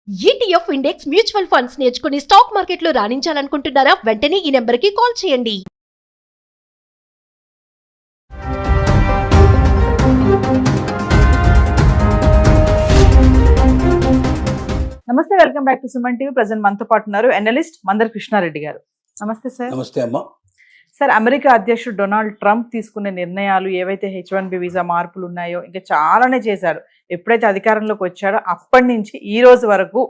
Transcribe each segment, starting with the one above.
ETF index mutual funds నేర్చుకుని stock మార్కెట్లో రాణించాలనుకుంటున్నారా? వెంటనే ఈ నెంబర్కి కాల్ చేయండి. నమస్తే, welcome back to Suman TV. Present మనతో పాటు ఉన్నారు ఎనలిస్ట్ మందర్ కృష్ణారెడ్డి గారు. నమస్తే సార్. నమస్తే అమ్మా. సార్, అమెరికా అధ్యక్షుడు డొనాల్డ్ ట్రంప్ తీసుకునే నిర్ణయాలు ఏవైతే H1B వీసా మార్పులు ఉన్నాయో ఇంకా చాలానే చేశాడు. ఎప్పుడైతే అధికారంలోకి వచ్చాడో అప్పటి నుంచి ఈ రోజు వరకు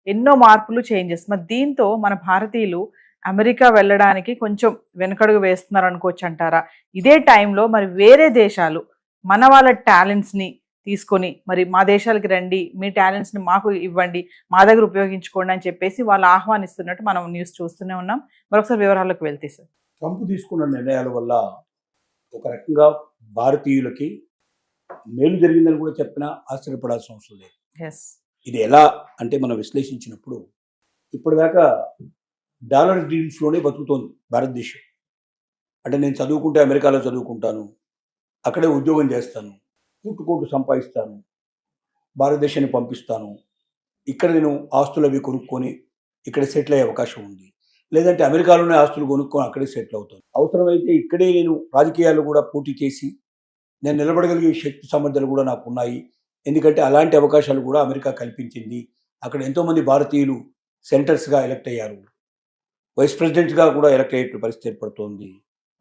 ఎన్నో మార్పులు, చేంజెస్. మరి దీంతో మన భారతీయులు అమెరికా వెళ్ళడానికి కొంచెం వెనకడుగు వేస్తున్నారు అనుకోవచ్చు అంటారా? ఇదే టైంలో మరి వేరే దేశాలు మన వాళ్ళ టాలెంట్స్ని తీసుకొని మరి మా దేశాలకి రండి, మీ టాలెంట్స్ని మాకు ఇవ్వండి, మా దగ్గర ఉపయోగించుకోండి అని చెప్పేసి వాళ్ళు ఆహ్వానిస్తున్నట్టు మనం న్యూస్ చూస్తూనే ఉన్నాం. మరొకసారి వివరాలకు వెళ్తే సార్, ట్రంప్ తీసుకున్న నిర్ణయాల వల్ల ఒక రకంగా భారతీయులకి మేలు జరిగిందని కూడా చెప్పినా ఆశ్చర్యపడాల్సిన అవసరం లేదు. ఎస్, ఇది ఎలా అంటే మనం విశ్లేషించినప్పుడు ఇప్పటిదాకా డాలర్ డీల్స్లోనే బతుకుతోంది భారతదేశం. అంటే నేను చదువుకుంటే అమెరికాలో చదువుకుంటాను, అక్కడే ఉద్యోగం చేస్తాను, కోటు సంపాదిస్తాను, భారతదేశాన్ని పంపిస్తాను, ఇక్కడ నేను ఆస్తులు అవి కొనుక్కొని ఇక్కడ సెటిల్ అయ్యే అవకాశం ఉంది, లేదంటే అమెరికాలోనే ఆస్తులు కొనుక్కొని అక్కడే సెటిల్ అవుతాను, అవసరమైతే ఇక్కడే నేను రాజకీయాలు కూడా పోటీ చేసి నేను నిలబడగలిగే శక్తి సామర్థ్యాలు కూడా నాకు ఉన్నాయి. ఎందుకంటే అలాంటి అవకాశాలు కూడా అమెరికా కల్పించింది. అక్కడ ఎంతోమంది భారతీయులు సెనేటర్స్గా ఎలక్ట్ అయ్యారు, వైస్ ప్రెసిడెంట్గా కూడా ఎలక్ట్ అయ్యే పరిస్థితి ఏర్పడుతోంది,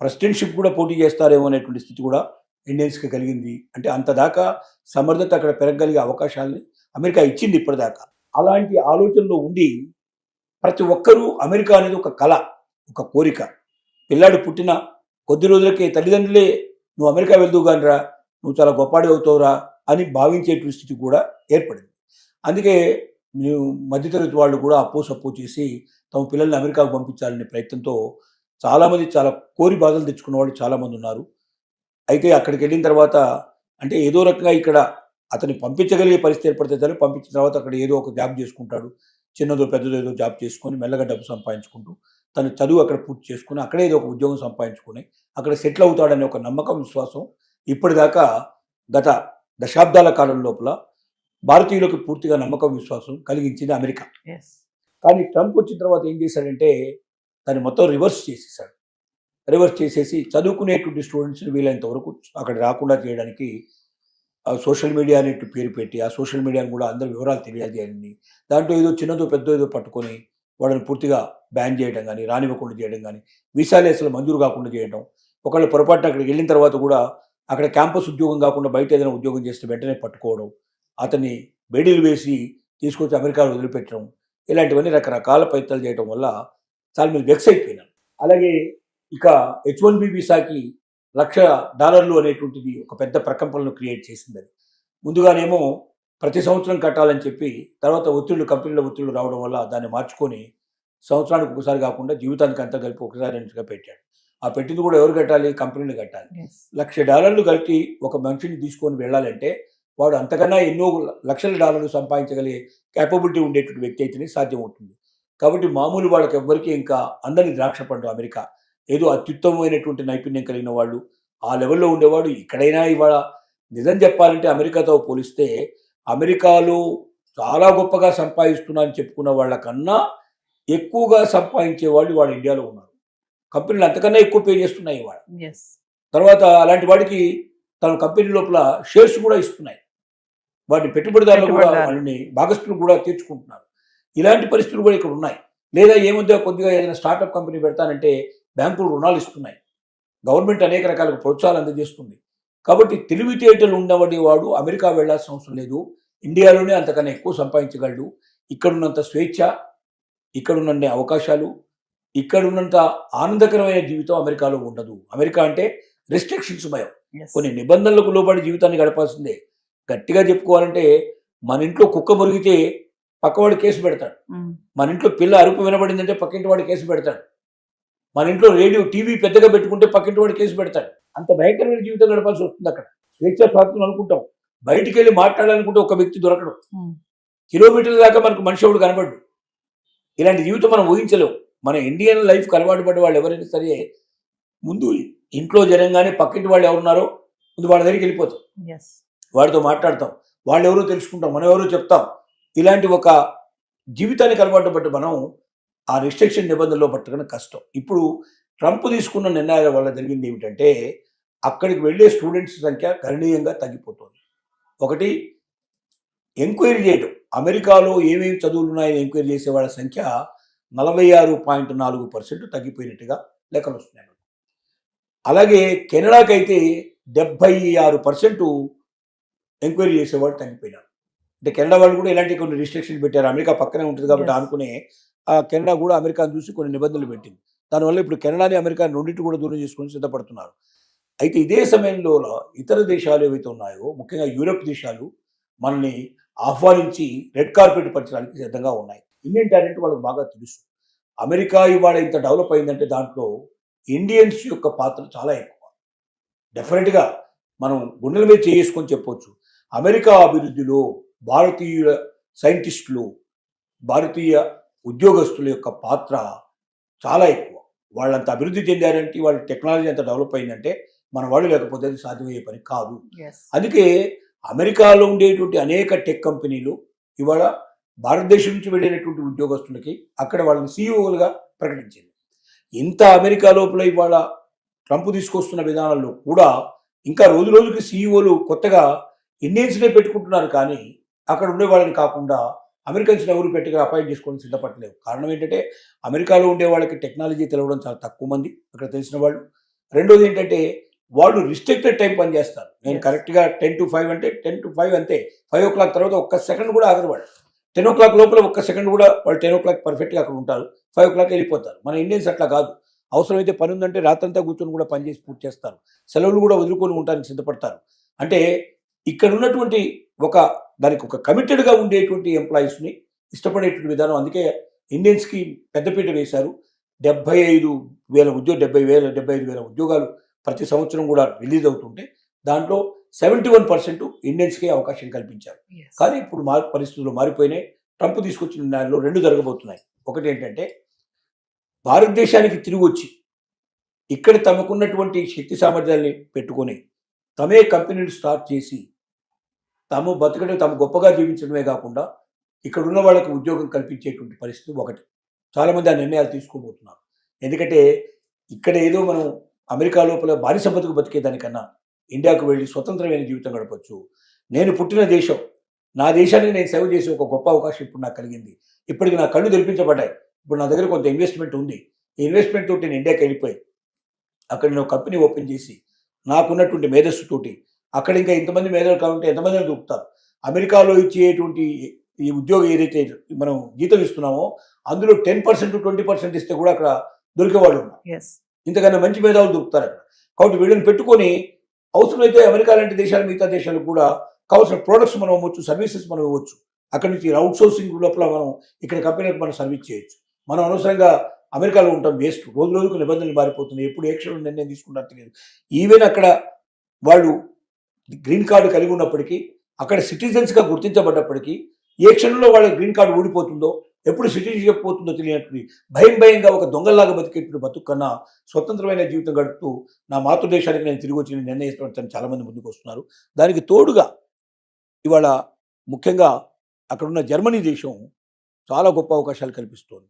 ప్రెసిడెంట్షిప్ కూడా పోటీ చేస్తారేమో అనేటువంటి స్థితి కూడా ఇండియన్స్కి కలిగింది. అంటే అంతదాకా సమర్థత అక్కడ పెరగగలిగే అవకాశాలని అమెరికా ఇచ్చింది ఇప్పటిదాకా. అలాంటి ఆలోచనలో ఉండి ప్రతి ఒక్కరూ అమెరికా అనేది ఒక కళ, ఒక కోరిక. పిల్లాడు పుట్టిన కొద్ది రోజులకే తల్లిదండ్రులే నువ్వు అమెరికా వెళ్దువు కానిరా, నువ్వు చాలా గొప్పవాడి అవుతావురా అని భావించేటువంటి స్థితి కూడా ఏర్పడింది. అందుకే మధ్యతరగతి వాళ్ళు కూడా అప్పో చేసి తమ పిల్లల్ని అమెరికాకు పంపించాలనే ప్రయత్నంతో చాలామంది చాలా కోరి బాధలు తెచ్చుకున్న వాళ్ళు చాలామంది ఉన్నారు. అయితే అక్కడికి వెళ్ళిన తర్వాత అంటే ఏదో రకంగా ఇక్కడ అతన్ని పంపించగలిగే పరిస్థితి ఏర్పడితే చాలు, పంపించిన తర్వాత అక్కడ ఏదో ఒక జాబ్ చేసుకుంటాడు, చిన్నదో పెద్దదో ఏదో జాబ్ చేసుకొని మెల్లగా డబ్బు సంపాదించుకుంటూ తన చదువు అక్కడ పూర్తి చేసుకుని అక్కడే ఏదో ఒక ఉద్యోగం సంపాదించుకొని అక్కడ సెటిల్ అవుతాడనే ఒక నమ్మకం, విశ్వాసం ఇప్పటిదాకా గత దశాబ్దాల కాలం లోపల భారతీయులకు పూర్తిగా నమ్మకం, విశ్వాసం కలిగించింది అమెరికా. కానీ ట్రంప్ వచ్చిన తర్వాత ఏం చేశాడంటే దాన్ని మొత్తం రివర్స్ చేసేసి చదువుకునేటువంటి స్టూడెంట్స్ని వీలైనంత వరకు అక్కడ రాకుండా చేయడానికి సోషల్ మీడియా అనే పేరు పెట్టి ఆ సోషల్ మీడియాని కూడా అందరి వివరాలు తెలియజేయాలని, దాంట్లో ఏదో చిన్నదో పెద్దో ఏదో పట్టుకొని వాళ్ళని పూర్తిగా బ్యాన్ చేయడం కానీ, రానివ్వకుండా చేయడం కానీ, వీసాలు అసలు మంజూరు కాకుండా చేయడం, ఒకళ్ళు పొరపాటున అక్కడికి వెళ్ళిన తర్వాత కూడా అక్కడ క్యాంపస్ ఉద్యోగం కాకుండా బయట ఏదైనా ఉద్యోగం చేస్తే వెంటనే పట్టుకోవడం, అతన్ని బేడీలు వేసి తీసుకొచ్చి అమెరికాలో వదిలిపెట్టడం, ఇలాంటివన్నీ రకరకాల ప్రయత్నాలు చేయడం వల్ల చాలా మంది వెక్స్ అయిపోయినారు. అలాగే ఇక H1B వీసాకి $1,00,000 అనేటువంటిది ఒక పెద్ద ప్రకంపనను క్రియేట్ చేసింది. అది ముందుగానేమో ప్రతి సంవత్సరం కట్టాలని చెప్పి తర్వాత కంపెనీల ఒత్తిళ్లు రావడం వల్ల దాన్ని మార్చుకొని సంవత్సరానికి ఒకసారి కాకుండా జీవితానికి అంతా కలిపి ఒకసారి రెండుగా పెట్టాడు. ఆ పెట్టింది కూడా ఎవరు కట్టాలి? కంపెనీలు కట్టాలి. $1,00,000 కలిపి ఒక మనిషిని తీసుకొని వెళ్ళాలంటే వాడు అంతకన్నా ఎన్నో లక్షల డాలర్లు సంపాదించగలిగే క్యాపబిలిటీ ఉండేటువంటి వ్యక్తి అయితేనే సాధ్యం అవుతుంది. కాబట్టి మామూలు వాళ్ళకి ఎవ్వరికీ ఇంకా అందరినీ ద్రాక్ష పండు అమెరికా. ఏదో అత్యుత్తమమైనటువంటి నైపుణ్యం కలిగిన వాళ్ళు ఆ లెవెల్లో ఉండేవాడు. ఇక్కడైనా ఇవాళ నిజం చెప్పాలంటే అమెరికాతో పోలిస్తే అమెరికాలో చాలా గొప్పగా సంపాదిస్తున్నా అని చెప్పుకున్న వాళ్ళకన్నా ఎక్కువగా సంపాదించే వాళ్ళు వాళ్ళ ఇండియాలో ఉన్నారు. కంపెనీలు అంతకన్నా ఎక్కువ పే చేస్తున్నాయి ఇవాళ. తర్వాత అలాంటి వాడికి తన కంపెనీ లోపల షేర్స్ కూడా ఇస్తున్నాయి. వాటి పెట్టుబడిదారులు కూడా వాళ్ళని భాగస్తులు కూడా తీర్చుకుంటున్నారు. ఇలాంటి పరిస్థితులు కూడా ఇక్కడ ఉన్నాయి. లేదా ఏముందో కొద్దిగా ఏదైనా స్టార్టప్ కంపెనీ పెడతానంటే బ్యాంకులు రుణాలు ఇస్తున్నాయి, గవర్నమెంట్ అనేక రకాల ప్రోత్సాహాలు అందజేస్తుంది. కాబట్టి తెలివితేటలు ఉండబడి వాడు అమెరికా వెళ్లాల్సిన అవసరం లేదు, ఇండియాలోనే అంతకన్నా ఎక్కువ సంపాదించగలడు. ఇక్కడున్నంత స్వేచ్ఛ, ఇక్కడున్న అవకాశాలు, ఇక్కడున్నంత ఆనందకరమైన జీవితం అమెరికాలో ఉండదు. అమెరికా అంటే రెస్ట్రిక్షన్స్ భయం, కొన్ని నిబంధనలకు లోబడి జీవితాన్ని గడపాల్సిందే. గట్టిగా చెప్పుకోవాలంటే మన ఇంట్లో కుక్క మురిగితే పక్కవాడు కేసు పెడతాడు, మన ఇంట్లో పిల్ల అరుపు వినబడిందంటే పక్కింటి వాడు కేసు పెడతాడు, మన ఇంట్లో రేడియో టీవీ పెద్దగా పెట్టుకుంటే పక్కింటి వాడు కేసు పెడతాడు. అంత భయంకరమైన జీవితం గడపాల్సి వస్తుంది అక్కడ. స్వేచ్ఛ స్వాతంత్రం అనుకుంటాం, బయటికి వెళ్ళి మాట్లాడాలనుకుంటే ఒక వ్యక్తి దొరకడం, కిలోమీటర్ల దాకా మనకు మనిషి ఎవడు కనబడ్డు. ఇలాంటి జీవితం మనం ఊహించలేము. మన ఇండియన్ లైఫ్కి అలవాటు పడే వాళ్ళు ఎవరైనా సరే ముందు ఇంట్లో జనంగానే పక్కింటి వాళ్ళు ఎవరున్నారో ముందు వాళ్ళ దగ్గరికి వెళ్ళిపోతాం, వాడితో మాట్లాడతాం, వాళ్ళు ఎవరో తెలుసుకుంటాం, మనం ఎవరో చెప్తాం. ఇలాంటి ఒక జీవితానికి అలవాటు బట్టి మనం ఆ రిస్ట్రిక్షన్ నిబంధనలో పట్టడం కష్టం. ఇప్పుడు ట్రంప్ తీసుకున్న నిర్ణయాల వల్ల జరిగింది ఏమిటంటే అక్కడికి వెళ్ళే స్టూడెంట్స్ సంఖ్య గణనీయంగా తగ్గిపోతుంది. ఒకటి, ఎంక్వైరీ చేయడం, అమెరికాలో ఏమేమి చదువులు ఉన్నాయని ఎంక్వైరీ చేసే వాళ్ళ సంఖ్య 46.4% తగ్గిపోయినట్టుగా లెక్కలు వస్తున్నాయి. అలాగే కెనడాకైతే 76% ఎంక్వైరీ చేసేవాళ్ళు తగ్గిపోయినారు. అంటే కెనడా వాళ్ళు కూడా ఇలాంటి కొన్ని రిస్ట్రిక్షన్ పెట్టారు. అమెరికా పక్కనే ఉంటుంది కాబట్టి Yes. అనుకునే కెనడా కూడా అమెరికాను చూసి కొన్ని నిబంధనలు పెట్టింది. దానివల్ల ఇప్పుడు కెనడాని అమెరికా రెండింటి కూడా దూరం చేసుకొని సిద్ధపడుతున్నారు. అయితే ఇదే సమయంలో ఇతర దేశాలు ఏవైతే ఉన్నాయో, ముఖ్యంగా యూరప్ దేశాలు మనల్ని ఆహ్వానించి రెడ్ కార్పెట్ పంచడానికి సిద్ధంగా ఉన్నాయి. ఇండియన్ టాలెంట్ వాళ్ళకి బాగా తెలుసు. అమెరికా ఇవాళ ఇంత డెవలప్ అయిందంటే దాంట్లో ఇండియన్స్ యొక్క పాత్ర చాలా ఎక్కువ. డెఫినెట్గా మనం గుండెల మీద చేసుకొని చెప్పొచ్చు, అమెరికా అభివృద్ధిలో భారతీయ సైంటిస్టులు, భారతీయ ఉద్యోగస్తుల యొక్క పాత్ర చాలా ఎక్కువ. వాళ్ళంత అభివృద్ధి చెందారంటే, వాళ్ళ టెక్నాలజీ అంత డెవలప్ అయిందంటే మన వాళ్ళు లేకపోతే అది సాధ్యమయ్యే పని కాదు. Yes. అందుకే అమెరికాలో ఉండేటువంటి అనేక టెక్ కంపెనీలు ఇవాళ భారతదేశం నుంచి వెళ్ళినటువంటి ఉద్యోగస్తులకి అక్కడ వాళ్ళని సీఈఓలుగా ప్రకటించింది. ఇంత అమెరికా లోపల ఇవాళ ట్రంప్ తీసుకొస్తున్న విధానాల్లో కూడా ఇంకా రోజు రోజుకి సీఈఓలు కొత్తగా ఇండియన్స్నే పెట్టుకుంటున్నారు, కానీ అక్కడ ఉండే వాళ్ళని కాకుండా అమెరికన్స్ని ఎవరు పెట్టగా అపాయింట్ చేసుకొని సిద్ధపడలేవు. కారణం ఏంటంటే అమెరికాలో ఉండే వాళ్ళకి టెక్నాలజీ తెలవడం చాలా తక్కువ మంది అక్కడ తెలిసిన వాళ్ళు. రెండోది ఏంటంటే వాళ్ళు రిస్ట్రిక్టెడ్ టైం పనిచేస్తారు. నేను Yes. కరెక్ట్గా 10 to 5 అంటే 10 to 5 అంతే. 5 o'clock తర్వాత ఒక్క సెకండ్ కూడా ఆగరు వాళ్ళు. 10 o'clock లోపల ఒక్క సెకండ్ కూడా వాళ్ళు 10 o'clock పర్ఫెక్ట్గా అక్కడ ఉంటారు. 5 o'clock వెళ్ళిపోతారు. మన ఇండియన్స్ అట్లా కాదు. అవసరమైతే పని ఉందంటే రాత్రంతా కూర్చొని కూడా పని చేసి పూర్తి చేస్తారు. సెలవులు కూడా వదులుకొని ఉండడానికి సిద్ధపడతారు. అంటే ఇక్కడ ఉన్నటువంటి దానికి ఒక కమిటెడ్గా ఉండేటువంటి ఎంప్లాయీస్ని ఇష్టపడేటువంటి విధానం. అందుకే ఇండియన్స్కి పెద్దపీట వేశారు. 75,000 ఉద్యోగాలు ప్రతి సంవత్సరం కూడా రిలీజ్ అవుతుంటే దాంట్లో 71% ఇండియన్స్కే అవకాశం కల్పించారు. Yes. కానీ ఇప్పుడు పరిస్థితులు మారిపోయినాయి. ట్రంప్ తీసుకొచ్చిన నిర్ణయాల్లో 2 జరగబోతున్నాయి. ఒకటి ఏంటంటే భారతదేశానికి తిరిగి వచ్చి ఇక్కడ తమకున్నటువంటి శక్తి సామర్థ్యాన్ని పెట్టుకొని తమే కంపెనీలు స్టార్ట్ చేసి తాము బతకడం, తాము గొప్పగా జీవించడమే కాకుండా ఇక్కడ ఉన్న వాళ్ళకి ఉద్యోగం కల్పించేటువంటి పరిస్థితి ఒకటి. చాలామంది ఆ నిర్ణయాలు తీసుకోబోతున్నారు. ఎందుకంటే ఇక్కడ ఏదో మనం అమెరికా లోపల బానిస బతుకు బతికేదానికన్నా ఇండియాకు వెళ్ళి స్వతంత్రమైన జీవితం గడపచ్చు. నేను పుట్టిన దేశం, నా దేశానికి నేను సేవ చేసే ఒక గొప్ప అవకాశం ఇప్పుడు నాకు కలిగింది. ఇప్పటికి నా కళ్ళు తెరిపించబడ్డాయి. ఇప్పుడు నా దగ్గర కొంత ఇన్వెస్ట్మెంట్ ఉంది. ఈ ఇన్వెస్ట్మెంట్ తోటి నేను ఇండియాకి వెళ్ళిపోయి అక్కడ నేను కంపెనీ ఓపెన్ చేసి నాకున్నటువంటి మేధస్సుతోటి అక్కడ ఇంకా ఇంతమంది మేధావులు కావాలంటే ఎంతమందిని దొరుకుతారు. అమెరికాలో ఇచ్చేటువంటి ఈ ఉద్యోగం ఏదైతే మనం జీతం ఇస్తున్నామో అందులో 10% 20% ఇస్తే కూడా అక్కడ దొరికే వాళ్ళు ఉన్నారు. Yes. ఇంతకన్నా మంచి మేధావులు దొరుకుతారు అక్కడ. కాబట్టి వీళ్ళని పెట్టుకొని అవసరమైతే అమెరికా లాంటి దేశాలు, మిగతా దేశాలకు కూడా కావాల్సిన ప్రోడక్ట్స్ మనం ఇవ్వచ్చు, సర్వీసెస్ మనం ఇవ్వచ్చు. అక్కడి నుంచి అవుట్ సోర్సింగ్ లోపల మనం ఇక్కడ కంపెనీలకు మనం సర్వీస్ చేయొచ్చు. మనం అనవసరంగా అమెరికాలో ఉంటాం వేస్ట్. రోజు రోజుకు నిబంధనలు మారిపోతున్నాయి. ఎప్పుడు ఏ క్షణం నిర్ణయం తీసుకుంటారో తెలియదు. ఈవెన్ అక్కడ వాళ్ళు గ్రీన్ కార్డు కలిగి ఉన్నప్పటికీ, అక్కడ సిటిజన్స్గా గుర్తించబడ్డప్పటికీ ఏ క్షణంలో వాళ్ళ గ్రీన్ కార్డు ఊడిపోతుందో, ఎప్పుడు సిటిజన్షిప్ పోతుందో తెలియనటువంటి భయంగా ఒక దొంగల్లాగా బతికేటువంటి బతుకు కన్నా స్వతంత్రమైన జీవితం గడుపుతూ నా మాతృదేశానికి నేను తిరిగి వచ్చి నిర్ణయిస్తాను చాలామంది ముందుకు వస్తున్నారు. దానికి తోడుగా ఇవాళ ముఖ్యంగా అక్కడున్న జర్మనీ దేశం చాలా గొప్ప అవకాశాలు కల్పిస్తోంది.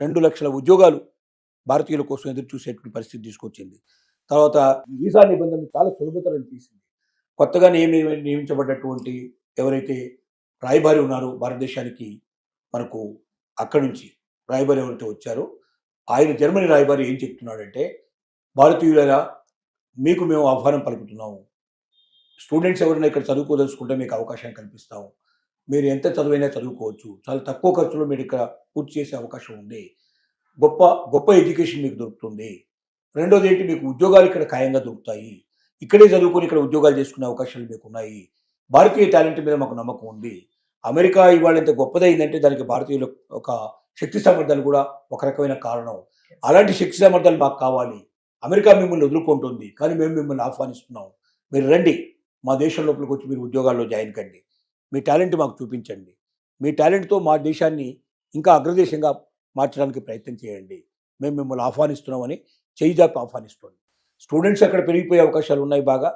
2 లక్షల ఉద్యోగాలు భారతీయుల కోసం ఎదురు చూసేటువంటి పరిస్థితి తీసుకొచ్చింది. తర్వాత వీసా నిబంధనలు చాలా సులభతరం తీసింది. కొత్తగా నియమించబడ్డటువంటి ఎవరైతే రాయబారి ఉన్నారో భారతదేశానికి, మనకు అక్కడి నుంచి రాయబారి ఎవరైతే వచ్చారో ఆయన జర్మనీ రాయబారి ఏం చెప్తున్నాడంటే, భారతీయులరా మీకు మేము ఆహ్వానం పలుకుతున్నాము. స్టూడెంట్స్ ఎవరైనా ఇక్కడ చదువుకోదలుచుకుంటే మీకు అవకాశం కల్పిస్తాము. మీరు ఎంత చదువైనా చదువుకోవచ్చు. చాలా తక్కువ ఖర్చులో మీరు ఇక్కడ పూర్తి చేసే అవకాశం ఉంది. గొప్ప గొప్ప ఎడ్యుకేషన్ మీకు దొరుకుతుంది. రెండోది ఏంటి, మీకు ఉద్యోగాలు ఇక్కడ ఖాయంగా దొరుకుతాయి. ఇక్కడే చదువుకొని ఇక్కడ ఉద్యోగాలు చేసుకునే అవకాశాలు మీకు ఉన్నాయి. భారతీయ టాలెంట్ మీద మాకు నమ్మకం ఉంది. అమెరికా ఇవాళ ఎంత గొప్పదైందంటే దానికి భారతీయుల ఒక శక్తి సామర్థ్యాలు కూడా ఒక రకమైన కారణం. అలాంటి శక్తి సామర్థ్యాలు మాకు కావాలి. అమెరికా మిమ్మల్ని వదులుకుంటుంది, కానీ మేము మిమ్మల్ని ఆహ్వానిస్తున్నాం. మీరు రండి, మా దేశం లోపలికి వచ్చి మీరు ఉద్యోగాల్లో జాయిన్ కండి. మీ టాలెంట్ మాకు చూపించండి. మీ టాలెంట్తో మా దేశాన్ని ఇంకా అగ్రదేశంగా మార్చడానికి ప్రయత్నం చేయండి. మేము మిమ్మల్ని ఆహ్వానిస్తున్నామని చేయి జాపి ఆహ్వానిస్తుంది. స్టూడెంట్స్ అక్కడ పెరిగిపోయే అవకాశాలు ఉన్నాయి బాగా.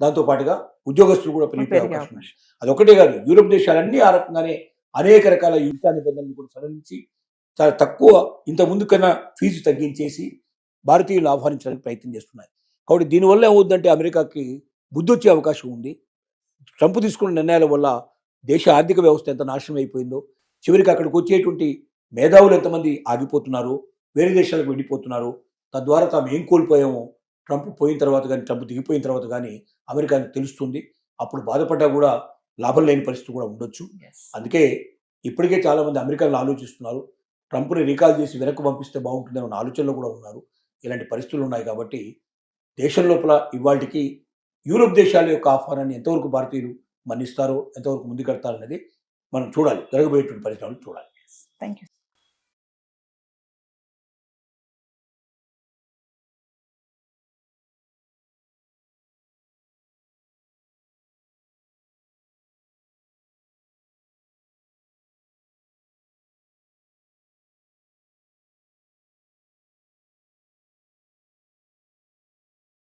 దాంతోపాటుగా ఉద్యోగస్తులు కూడా పెరిగిపోయే అవకాశం ఉంది. అదొకటే కాదు, యూరోప్ దేశాలన్నీ ఆ రకంగానే అనేక రకాల యుద్ధ నిబంధనలు కూడా సడలించి చాలా తక్కువ ఇంత ముందు కన్నా ఫీజు తగ్గించేసి భారతీయులు ఆహ్వానించడానికి ప్రయత్నం చేస్తున్నాయి. కాబట్టి దీనివల్ల ఏమవుతుందంటే అమెరికాకి బుద్ధి వచ్చే అవకాశం ఉంది. ట్రంప్ తీసుకున్న నిర్ణయాల వల్ల దేశ ఆర్థిక వ్యవస్థ ఎంత నాశనం అయిపోయిందో, చివరికి అక్కడికి వచ్చేటువంటి మేధావులు ఎంతమంది ఆగిపోతున్నారు, వేరే దేశాలకు వెళ్ళిపోతున్నారు, తద్వారా తాము ఏం కోల్పోయామో ట్రంప్ పోయిన తర్వాత కానీ, ట్రంప్ దిగిపోయిన తర్వాత కానీ అమెరికాకి తెలుస్తుంది. అప్పుడు బాధపడ్డా కూడా లాభం లేని పరిస్థితి కూడా ఉండొచ్చు. అందుకే ఇప్పటికే చాలామంది అమెరికాలో ఆలోచిస్తున్నారు, ట్రంప్ని రీకాల్ చేసి వెనక్కి పంపిస్తే బాగుంటుందని ఉన్న ఆలోచనలో కూడా ఉన్నారు. ఇలాంటి పరిస్థితులు ఉన్నాయి కాబట్టి దేశం లోపల ఇవాళకి యూరోప్ దేశాల యొక్క ఆహ్వానాన్ని ఎంతవరకు భారతీయులు మన్నిస్తారో, ఎంతవరకు ముందుకెడతారనేది మనం చూడాలి. జరగబోయేటువంటి పరిస్థితులు చూడాలి. Thank you.